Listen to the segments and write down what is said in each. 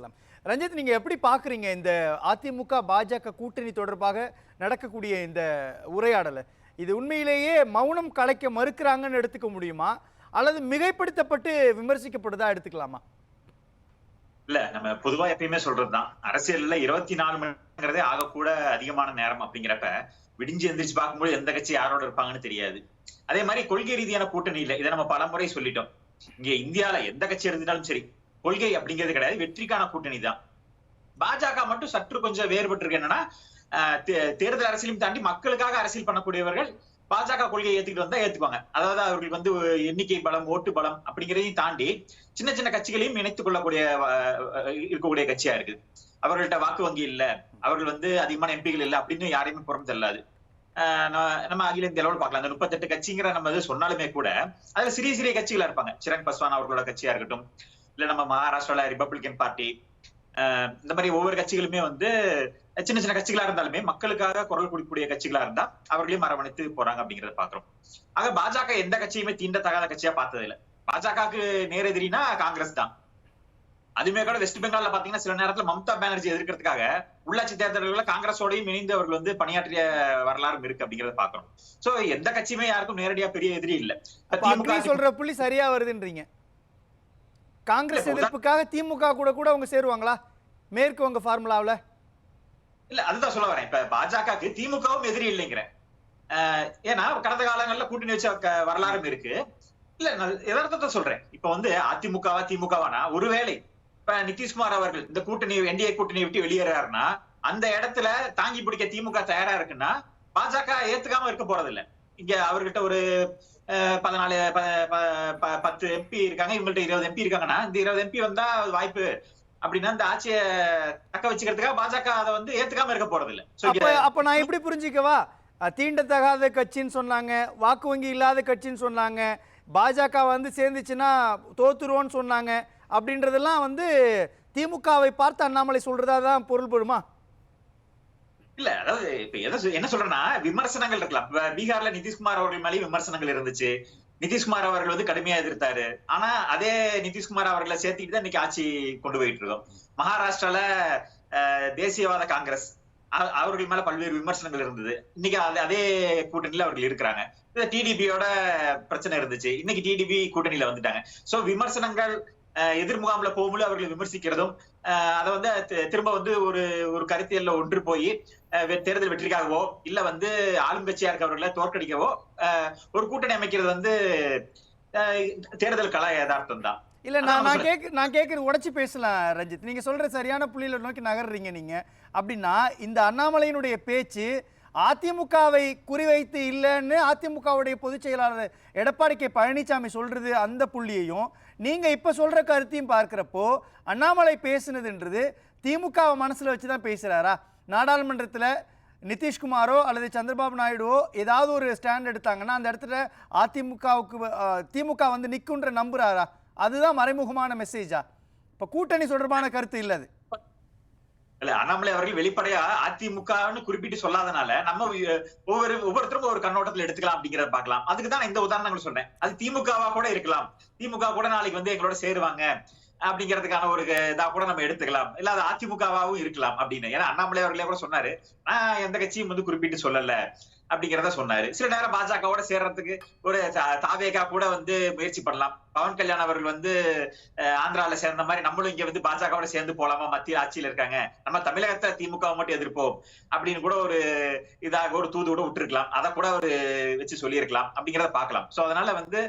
பேசலாம். ரஞ்சித், நீங்க எப்படி பாக்குறீங்க இந்த அதிமுக பாஜக கூட்டணி தொடர்பாக நடக்கக்கூடிய இந்த உரையாடலை? இது உண்மையிலேயே மௌனம் கலைக்க மறுக்கிறாங்கன்னு எடுத்துக்க முடியுமா, அல்லது மிகைப்படுத்தப்பட்டு விமர்சிக்கப்படுதா எடுத்துக்கலாமா? இல்ல, நம்ம பொதுவா எப்பயுமே சொல்றதுதான், அரசியல்ல 24 மணிங்கிறதே ஆக கூட அதிகமான நேரம். அப்படிங்கிறப்ப விடிஞ்சு எந்திரிச்சு பார்க்கும்போது எந்த கட்சி யாரோட இருப்பாங்கன்னு தெரியாது. அதே மாதிரி கொள்கை ரீதியான கூட்டணி இல்ல, இதை நம்ம பல முறை சொல்லிட்டோம். இங்க இந்தியால எந்த கட்சி இருந்தாலும் சரி, கொள்கை அப்படிங்கிறது கிடையாது, வெற்றிக்கான கூட்டணி தான். பாஜக மட்டும் சற்று கொஞ்சம் வேறுபட்டு இருக்கு. என்னன்னா, தேர்தல் அரசியலையும் தாண்டி மக்களுக்காக அரசியல் பண்ணக்கூடியவர்கள் பாஜக கொள்கையை ஏத்துக்கிட்டு வந்தா ஏத்துக்குவாங்க. அதாவது அவர்களுக்கு வந்து எண்ணிக்கை பலம், ஓட்டு பலம் அப்படிங்கிறதையும் தாண்டி சின்ன சின்ன கட்சிகளையும் இணைத்துக் கொள்ளக்கூடிய இருக்கக்கூடிய கட்சியா இருக்கு. அவர்கள்ட்ட வாக்கு வங்கி இல்ல, அவர்கள் வந்து அதிகமான எம்பிகள் இல்ல அப்படின்னு யாரையுமே புறம் தள்ளாது. நம்ம அகில இந்திய அளவில் பார்க்கலாம். அந்த 38 கட்சிங்கிற நம்ம சொன்னாலுமே கூட அதுல சிறிய சிறிய கட்சிகளா இருப்பாங்க. சிரங் பஸ்வான் அவர்களோட கட்சியா இருக்கட்டும், இல்ல நம்ம மகாராஷ்டிரால ரிபப்ளிகன் பார்ட்டி, இந்த மாதிரி ஒவ்வொரு கட்சிகளுமே வந்து சின்ன சின்ன கட்சிகளா இருந்தாலுமே மக்களுக்காக குரல் கொடுக்கக்கூடிய கட்சிகளா இருந்தா அவர்களையும் அரவணைத்து போறாங்க அப்படிங்கறத பாக்குறோம். ஆக பாஜக எந்த கட்சியுமே தீண்டத்தகாத கட்சியா பார்த்தது இல்ல. பாஜகவுக்கு நேரெதிரினா காங்கிரஸ் தான். அதுமே கூட வெஸ்ட் பெங்கால்ல பாத்தீங்கன்னா சில நேரத்துல மம்தா பானர்ஜி எதிர்க்கிறதுக்காக உள்ளாட்சி தேர்தல்கள்ல காங்கிரஸோடையும் இணைந்து அவர்கள் வந்து பணியாற்றிய வரலாறும் இருக்கு அப்படிங்கறத பாக்குறோம். சோ எந்த கட்சியுமே யாருக்கும் நேரடியா பெரிய எதிரி இல்ல. சொல்ற புள்ளி சரியா வருதுன்றீங்க. காங்கிரஸ் எதிர்ப்புக்காக திமுக கூட கூட அவங்க சேருவாங்களா மேற்கு வங்க ஃபார்முலாவுல? இல்ல, அதுதான் சொல்ல வரேன். இப்ப பாஜகவுக்கு திமுகவும் எதிரி இல்லைங்கிறேன். ஏன்னா கடந்த காலங்கள்ல கூட்டணி வச்ச வரலாறும் இருக்கு. இல்ல, நான் யதார்த்தத்தை சொல்றேன். இப்ப வந்து அதிமுகவா திமுகவானா, ஒருவேளை இப்ப நிதிஷ்குமார் அவர்கள் இந்த கூட்டணி என்டிஏ கூட்டணியை விட்டு வெளியேறாருன்னா அந்த இடத்துல தாங்கி பிடிக்க திமுக தயாரா இருக்குன்னா பாஜக ஏத்துக்காம இருக்க போறது இல்ல. இங்க அவர்கிட்ட ஒரு 10 எம்பி இருக்காங்க, இவங்கள்ட்ட 20 எம்பி இருக்காங்கன்னா இந்த 20 எம்பி வந்தா வாய்ப்பு அப்படின்னா இந்த ஆட்சியை தக்க வச்சுக்கிறதுக்காக பாஜக அதை வந்து ஏத்துக்காம இருக்க போறது இல்ல. அப்ப நான் எப்படி புரிஞ்சுக்கவா? தீண்டத்தகாத கட்சின்னு சொன்னாங்க, வாக்கு வங்கி இல்லாத கட்சின்னு சொன்னாங்க, பாஜக வந்து சேர்ந்துச்சுன்னா தோத்துருவோன்னு சொன்னாங்க, அப்படின்றதெல்லாம் வந்து திமுகவை பார்த்து அண்ணாமலை சொல்றதா தான் பொருள்படுமா? இல்ல, அதாவது இப்ப என்ன சொல்றேன்னா, விமர்சனங்கள் இருக்கலாம். பீகார்ல நிதிஷ்குமார் அவர்கள் மேலேயும் விமர்சனங்கள் இருந்துச்சு. நிதிஷ்குமார் அவர்கள் வந்து கடுமையா எதிர்த்தாரு. ஆனா அதே நிதிஷ்குமார் அவர்களை சேர்த்துக்கிட்டு தான் இன்னைக்கு ஆட்சி கொண்டு போயிட்டு இருக்கோம். மகாராஷ்டிரால தேசியவாத காங்கிரஸ் அவர்கள் மேல பல்வேறு விமர்சனங்கள் இருந்தது. இன்னைக்கு அதே கூட்டணியில அவர்கள் இருக்கிறாங்க. டிடிபியோட பிரச்சனை இருந்துச்சு, இன்னைக்கு டிடிபி கூட்டணியில வந்துட்டாங்க. சோ விமர்சனங்கள் எதிர்முகாம்ல போகும்போது அவர்கள் விமர்சிக்கிறதும் அதை வந்து திரும்ப வந்து ஒரு கருத்தியல்ல ஒன்று போய் தேர்தல் வெற்றிக்காகவோ இல்ல வந்து ஆளுங்கட்சியா இருக்கவர்களை தோற்கடிக்கவோ ஒரு கூட்டணி அமைக்கிறது வந்து தேர்தல் கலா யதார்த்தம் தான். இல்ல, நான் கேட்கறது உடைச்சு பேசலாம் ரஞ்சித். நீங்க சொல்ற சரியான புள்ளியில நோக்கி நகர்றீங்க நீங்க. அப்படின்னா இந்த அண்ணாமலையினுடைய பேச்சு அதிமுகவை குறிவைத்து இல்லைன்னு அதிமுகவுடைய பொதுச் செயலாளர் எடப்பாடி கே பழனிசாமி சொல்றது அந்த புள்ளியையும் நீங்க இப்ப சொல்ற கருத்தையும் பார்க்கிறப்போ அண்ணாமலை பேசுனதுன்றது திமுக மனசுல வச்சுதான் பேசுறாரா? நாடாளுமன்றத்தில் நிதிஷ்குமாரோ அல்லது சந்திரபாபு நாயுடுவோ ஏதாவது ஒரு ஸ்டாண்ட் எடுத்தாங்கன்னா அந்த இடத்துல திமுக வந்து நிக்குன்ற நம்புறாரா? அதுதான் மறைமுகமான மெசேஜா? இப்ப கூட்டணி தொடர்பான கருத்து இல்லது இல்ல. அண்ணாமலை அவர்கள் வெளிப்படையா அதிமுகன்னு குறிப்பிட்டு சொல்லாதனால நம்ம ஒவ்வொருத்தரும் ஒரு கண்ணோட்டத்தில் எடுத்துக்கலாம் அப்படிங்கறத பாக்கலாம். அதுக்குதான் இந்த உதாரணங்கள் சொன்னேன். அது திமுகவா கூட இருக்கலாம், திமுக கூட நாளைக்கு வந்து எங்களோட சேருவாங்க அப்படிங்கிறதுக்கான ஒரு இதா கூட நம்ம எடுத்துக்கலாம். இல்ல அது அதிமுகவாவும் இருக்கலாம் அப்படின்னு. ஏன்னா அண்ணாமலை அவர்களே கூட சொன்னாரு, நான் எந்த கட்சியும் வந்து குறிப்பிட்டு சொல்லல அப்படிங்கிறத சொன்னாரு. சில நேரம் பாஜகவோட சேர்றதுக்கு ஒரு தாவேகா கூட வந்து முயற்சி பண்ணலாம். பவன் கல்யாண் அவர்கள் வந்து ஆந்திரால சேர்ந்த மாதிரி நம்மளும் இங்க வந்து பாஜகவோட சேர்ந்து போலாமா, மத்திய ஆட்சியில இருக்காங்க, நம்ம தமிழகத்தை திமுக மட்டும் எதிர்ப்போம் அப்படின்னு கூட ஒரு இதாக ஒரு தூது கூட விட்டுருக்கலாம். அதை கூட ஒரு வச்சு சொல்லியிருக்கலாம் அப்படிங்கிறத பாக்கலாம். சோ அதனால வந்து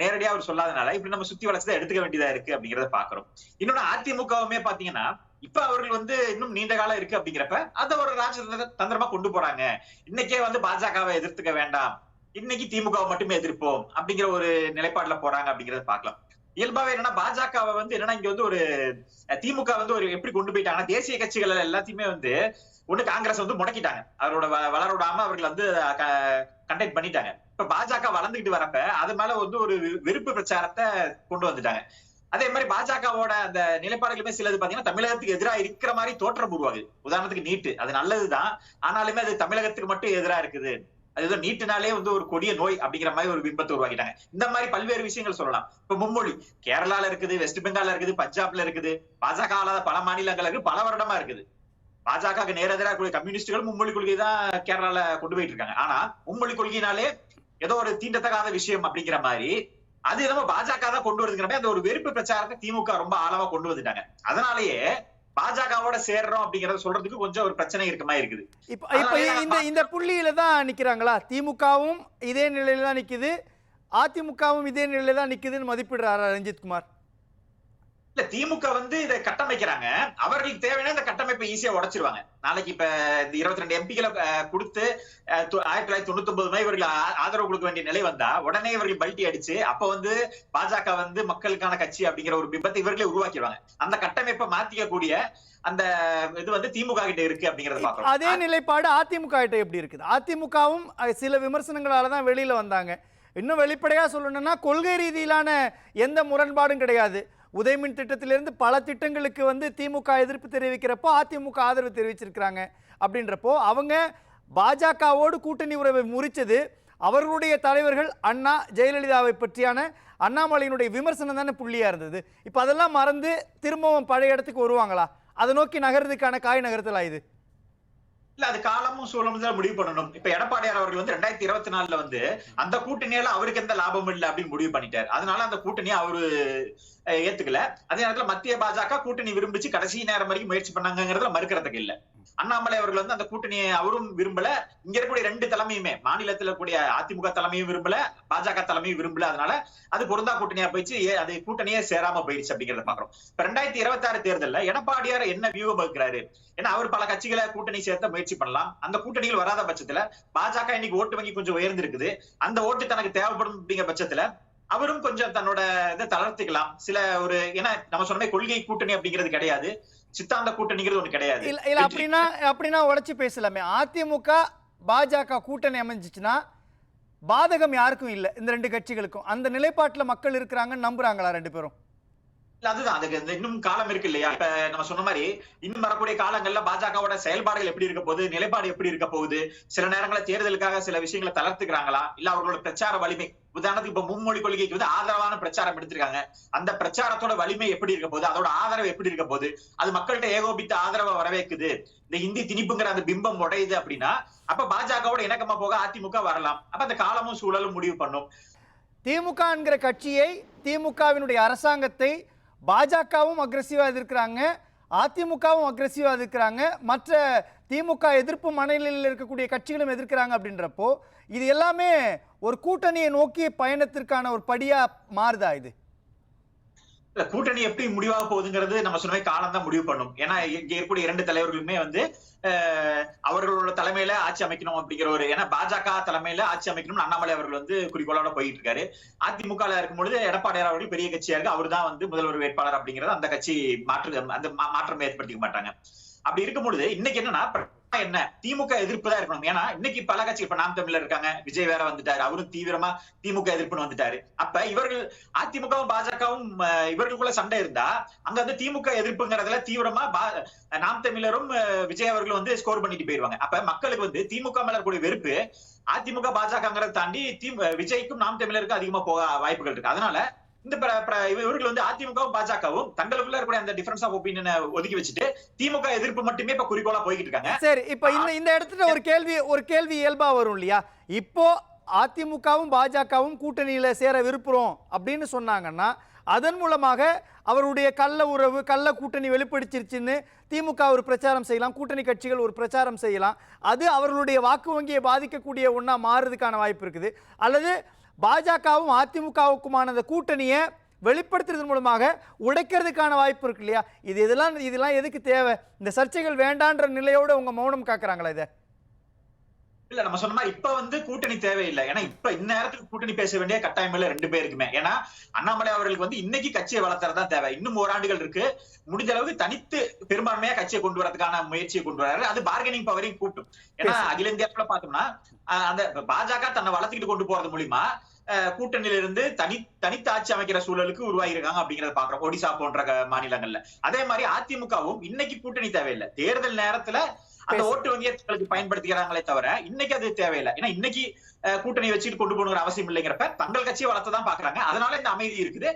நேரடியா அவர் சொல்லாதனால இப்படி நம்ம சுத்தி வளைச்சுதான் எடுத்துக்க வேண்டியதா இருக்கு அப்படிங்கிறத பாக்குறோம். இன்னொன்னு அதிமுகவுமே பாத்தீங்கன்னா இப்ப அவர்கள் வந்து இன்னும் நீண்ட காலம் இருக்கு அப்படிங்கிறப்ப அதை ஒரு ராஜ தந்திரமா கொண்டு போறாங்க. இன்னைக்கே வந்து பாஜகவை எதிர்த்துக்க வேண்டாம், இன்னைக்கு திமுகவை மட்டுமே எதிர்ப்போம் அப்படிங்கிற ஒரு நிலைப்பாடுல போறாங்க அப்படிங்கறத பாக்கலாம். இயல்பாவே என்னன்னா பாஜகவை வந்து என்னன்னா இங்க வந்து ஒரு திமுக வந்து ஒரு எப்படி கொண்டு போயிட்டாங்கன்னா தேசிய கட்சிகள் எல்லாத்தையுமே வந்து ஒண்ணு காங்கிரஸ் வந்து முடக்கிட்டாங்க, அவரோட வளரோடாம அவர்கள் வந்து கண்டக்ட் பண்ணிட்டாங்க. இப்ப பாஜக வளர்ந்துகிட்டு வரப்ப அது மேல வந்து ஒரு வெறுப்பு பிரச்சாரத்தை கொண்டு வந்துட்டாங்க. அதே மாதிரி பாஜகவோட அந்த நிலைப்பாடுகளுமே சிலது பாத்தீங்கன்னா தமிழகத்துக்கு எதிராக இருக்கிற மாதிரி தோற்றம் உருவாகுது. உதாரணத்துக்கு நீட்டு, அது நல்லதுதான், ஆனாலுமே அது தமிழகத்துக்கு மட்டும் எதிராக இருக்குது. அது நீட்டுனாலே வந்து ஒரு கொடிய நோய் அப்படிங்கிற மாதிரி ஒரு பிம்பத்தை உருவாக்கிட்டாங்க. இந்த மாதிரி பல்வேறு விஷயங்கள் சொல்லலாம். இப்ப மும்மொழி கேரளால இருக்குது, வெஸ்ட் பெங்கால்ல இருக்குது, பஞ்சாப்ல இருக்குது, பாஜக ஆளாத பல மாநிலங்கள் இருக்கு, பல வருடமா இருக்குது. பாஜக நேரெதிராக கூடிய கம்யூனிஸ்டுகள் மும்மொழி கொள்கை தான் கேரளால கொண்டு போயிட்டு இருக்காங்க. ஆனா மும்மொழி கொள்கையினாலே ஏதோ ஒரு தீண்டத்தகாத விஷயம் அப்படிங்கிற மாதிரி அது நம்ம பாஜக தான் கொண்டு வருதுங்கிற மாதிரி அந்த ஒரு வெறுப்பு பிரச்சாரத்தை திமுக ரொம்ப ஆழமா கொண்டு வந்துட்டாங்க. அதனாலேயே பாஜகவோட சேர்றோம் அப்படிங்கறத சொல்றதுக்கு கொஞ்சம் ஒரு பிரச்சனை இருக்க மாதிரி இருக்குது. இப்ப இந்த புள்ளியில தான் நிக்கிறாங்களா? திமுகவும் இதே நிலையில தான் நிக்குது, அதிமுகவும் இதே நிலையில தான் நிக்குதுன்னு மதிப்பிடுறாரா ரஞ்சித்குமார்? இல்ல, திமுக வந்து இதை கட்டமைக்கிறாங்க. அவர்களுக்கு தேவையான இந்த கட்டமைப்பை ஈஸியா உடைச்சிருவாங்க. நாளைக்கு இப்ப இந்த 22 எம்பிக்களை கொடுத்து 1999 இவர்கள் ஆதரவு கொடுக்க வேண்டிய நிலை வந்தா உடனே இவர்கள் பல்ட்டி அடிச்சு அப்ப வந்து பாஜக வந்து மக்களுக்கான கட்சி அப்படிங்கிற ஒரு பிம்பத்தை இவர்களே உருவாக்கிடுவாங்க. அந்த கட்டமைப்பை மாத்திக்க கூடிய அந்த இது வந்து திமுக கிட்ட இருக்கு அப்படிங்கறத பாக்குறோம். அதே நிலைப்பாடு அதிமுக கிட்ட எப்படி இருக்குது? அதிமுகவும் சில விமர்சனங்களாலதான் வெளியில வந்தாங்க. இன்னும் வெளிப்படையா சொல்லணும்னா கொள்கை ரீதியிலான எந்த முரண்பாடும் கிடையாது. உதயமின் திட்டத்திலிருந்து பல திட்டங்களுக்கு வந்து திமுக எதிர்ப்பு தெரிவிக்கிறப்போ அதிமுக ஆதரவு தெரிவிச்சிருக்கிறாங்க. அப்படின்றப்போ அவங்க பாஜகவோடு கூட்டணி உறவை முறிச்சது அவர்களுடைய தலைவர்கள் அண்ணா ஜெயலலிதாவை பற்றியான அண்ணாமலையினுடைய விமர்சனம் தானே புள்ளியா இருந்தது. இப்ப அதெல்லாம் மறந்து திரும்பவும் பழைய இடத்துக்கு வருவாங்களா? அதை நோக்கி நகர்றதுக்கான காய் நகர்த்தலா இது? இல்ல, அது காலமும் சூழலும் தான் முடிவு பண்ணணும். இப்ப எடப்பாடியார் அவர்கள் வந்து 2024 வந்து அந்த கூட்டணியால அவருக்கு எந்த லாபமும் இல்லை அப்படின்னு முடிவு பண்ணிட்டார். அதனால அந்த கூட்டணியை அவரு ஏத்துக்கல. அதே நேரத்துல மத்திய பாஜக கூட்டணி விரும்பிச்சு கடைசி நேரம் வரைக்கும் முயற்சி பண்ணாங்கிறதுல மறுக்கிறதுக்கு இல்ல. அண்ணாமலை அவர்கள் வந்து அந்த கூட்டணியை அவரும் விரும்பல. இங்க இருக்கக்கூடிய 2 தலைமையுமே மாநிலத்தில் கூடிய அதிமுக தலைமையும் விரும்பல, பாஜக தலைமையும் விரும்பல. அதனால அது பொருந்தா கூட்டணியா போயிடுச்சு. அது கூட்டணியே சேராம போயிடுச்சு அப்படிங்கறத பாக்குறோம். இப்ப 2026 தேர்தல்ல எடப்பாடியார் என்ன வியூகம் வகுக்கிறாரு? ஏன்னா அவர் பல கட்சிகளை கூட்டணி சேர்த்த முயற்சி பண்ணலாம். அந்த கூட்டணிகள் வராத பட்சத்துல பாஜக இன்னைக்கு ஓட்டு வங்கி கொஞ்சம் உயர்ந்திருக்குது. அந்த ஓட்டு தனக்கு தேவைப்படும் அப்படிங்கிற பட்சத்துல அவரும் கொஞ்சம் தன்னோட இதை தளர்த்திக்கலாம். சில ஒரு ஏன்னா நம்ம சொன்ன கொள்கை கூட்டணி அப்படிங்கிறது கிடையாது, சித்தாந்த கூட்டணிங்கிறது ஒண்ணு கிடையாது. இல்ல அப்படின்னா உடைச்சு பேசலாமே. அதிமுக பாஜக கூட்டணி அமைஞ்சிச்சுன்னா பாதகம் யாருக்கும் இல்ல, இந்த 2 கட்சிகளுக்கும். அந்த நிலைப்பாட்டுல மக்கள் இருக்கிறாங்கன்னு நம்புறாங்களா 2 பேரும்? அதுதான், அதுக்கு இன்னும் காலம் இருக்கு இல்லையா? இப்ப நம்ம சொன்ன மாதிரி இன்னும் வரக்கூடிய காலங்கள்ல பாஜகவோட செயல்பாடுகள் எப்படி இருக்க போகுது, நிலைப்பாடு எப்படி இருக்க போகுது, சில நேரங்களில் தேர்தலுக்காக சில விஷயங்களை தளர்த்துக்கிறாங்களா, இல்ல அவர்களோட பிரச்சார வலிமை, உதாரணத்துக்கு இப்ப மும்மொழி கொள்கைக்கு வந்து ஆதரவான பிரச்சாரம் எடுத்திருக்காங்க, அந்த பிரச்சாரத்தோட வலிமை எப்படி இருக்க போகுது, அதோட ஆதரவு எப்படி இருக்க போகுது, அது மக்கள்கிட்ட ஏகோபித்த ஆதரவை வரவேக்குது, இந்த ஹிந்தி திணிப்புங்கிற அந்த பிம்பம் உடையுது அப்படின்னா அப்ப பாஜகவோட இணக்கமா போக அதிமுக வரலாம். அப்ப அந்த காலமும் சூழலும் முடிவு பண்ணும். திமுக என்கிற கட்சியை, திமுகவினுடைய அரசாங்கத்தை பாஜகவும் அக்ரெசிவா எதிர்க்கிறாங்க, அதிமுகவும் அக்ரெசிவா எதிர்க்கிறாங்க, மற்ற திமுக எதிர்ப்பு மனநிலையில் இருக்கக்கூடிய கட்சிகளும் எதிர்க்கிறாங்க. அப்படின்றப்போ இது எல்லாமே ஒரு கூட்டணியை நோக்கி பயணத்திற்கான ஒரு படியா மாறுதா இது? கூட்டணி எப்படி முடிவாக போகுதுங்கிறது நம்ம சொன்ன காலம் தான் முடிவு பண்ணும். ஏன்னா இங்க இருக்கக்கூடிய 2 தலைவர்களுமே வந்து அவர்களோட தலைமையில ஆட்சி அமைக்கணும் அப்படிங்கிற ஒரு, ஏன்னா பாஜக தலைமையில ஆட்சி அமைக்கணும்னு அண்ணாமலை அவர்கள் வந்து குறிக்கோளோட போயிட்டு இருக்காரு. அதிமுக இருக்கும்பொழுது எடப்பாடியார் அவர்கள் பெரிய கட்சியா இருக்கு, அவர் தான் வந்து முதல்வர் வேட்பாளர் அப்படிங்கறது அந்த கட்சி மாற்றம் ஏற்படுத்திக்க மாட்டாங்க. அப்படி இருக்கும் பொழுது இன்னைக்கு என்னன்னா என்ன திமுக எதிர்ப்பு தான் இருக்கணும். ஏன்னா இன்னைக்கு பல கட்சி, இப்ப நாம் தமிழர் இருக்காங்க, விஜய் வேற வந்துட்டாரு, அவரும் தீவிரமா திமுக எதிர்ப்புன்னு வந்துட்டாரு. அப்ப இவர்கள் அதிமுகவும் பாஜகவும் இவர்களுக்குள்ள சண்டை இருந்தா அங்க வந்து திமுக எதிர்ப்புங்கிறதுல தீவிரமா நாம் தமிழரும் விஜய் அவர்களும் வந்து ஸ்கோர் பண்ணிட்டு போயிருவாங்க. அப்ப மக்களுக்கு வந்து திமுக மேல கூடிய வெறுப்பு அதிமுக பாஜகங்கிறத தாண்டி விஜய்க்கும் நாம் தமிழருக்கும் அதிகமா போக வாய்ப்புகள் இருக்கு. அதனால இந்த இவர்கள் வந்து அதிமுகவும் பாஜகவும் தங்களுக்குள்ள இருக்கிற அந்த டிஃபரன்ஸ் ஆஃப் ஒப்பீனியனை ஒதுக்கி வச்சுட்டு திமுக எதிர்ப்பு மட்டுமே இப்ப குறிக்கோளா போய்கிட்டு இருக்காங்க. சரி, இப்ப இந்த இடத்துல ஒரு கேள்வி இயல்பா வரும் இல்லையா? இப்போ அதிமுகவும் பாஜகவும் கூட்டணியில சேர விருப்புறோம் அப்படின்னு சொன்னாங்கன்னா அதன் மூலமாக அவருடைய கள்ள கூட்டணி வெளிப்படுத்திருச்சுன்னு திமுக ஒரு பிரச்சாரம் செய்யலாம், கூட்டணி கட்சிகள் ஒரு பிரச்சாரம் செய்யலாம். அது அவர்களுடைய வாக்கு வங்கியை பாதிக்கக்கூடிய ஒன்றா மாறுறதுக்கான வாய்ப்பு இருக்குது. அல்லது பாஜகவும் அதிமுகவுக்குமான அந்த கூட்டணியை வெளிப்படுத்துறது மூலமாக உடைக்கிறதுக்கான வாய்ப்பு இருக்கு இல்லையா? இதெல்லாம் எதுக்கு தேவை? இந்த சர்ச்சைகள் வேண்டான்ற நிலையோட உங்க மௌனம் காக்குறாங்களா இதை? இல்ல, நம்ம சொன்ன மாதிரி இப்ப வந்து கூட்டணி தேவையில்லை. ஏன்னா இப்ப இந்நேரத்துக்கு கூட்டணி பேச வேண்டிய கட்டாயம் இல்ல 2 பேருக்குமே. ஏன்னா அண்ணாமலை அவர்களுக்கு வந்து இன்னைக்கு கட்சியை வளர்த்துறதா தேவை. இன்னும் ஓராண்டுகள் இருக்கு, முடிஞ்ச அளவுக்கு தனித்து பெரும்பான்மையா கட்சியை கொண்டு வரதுக்கான முயற்சியை கொண்டு வராரு. அது பார்கெனிங் பவரையும் கூட்டும். ஏன்னா அகில இந்தியாவுல பார்த்தோம்னா அந்த பாஜக தன்னை வளர்த்துக்கிட்டு கொண்டு போறது மூலியமா கூட்டணியில இருந்து தனித்து ஆட்சி அமைக்கிற சூழலுக்கு உருவாகி இருக்காங்க அப்படிங்கறத பாக்குறோம் ஒடிசா போன்ற மாநிலங்கள்ல. அதே மாதிரி அதிமுகவும் இன்னைக்கு கூட்டணி தேவையில்லை. தேர்தல் நேரத்துல அந்த ஓட்டு வங்கியை தங்களுக்கு பயன்படுத்திக்கிறாங்களே தவிர இன்னைக்கு அது தேவையில்லை. ஏன்னா இன்னைக்கு கூட்டணி வச்சுட்டு கொண்டு போகணுங்கிற அவசியம் இல்லைங்கிறப்ப தங்கள் கட்சியை வளர்த்ததான் பாக்குறாங்க. அதனால இந்த அமைதி இருக்குது.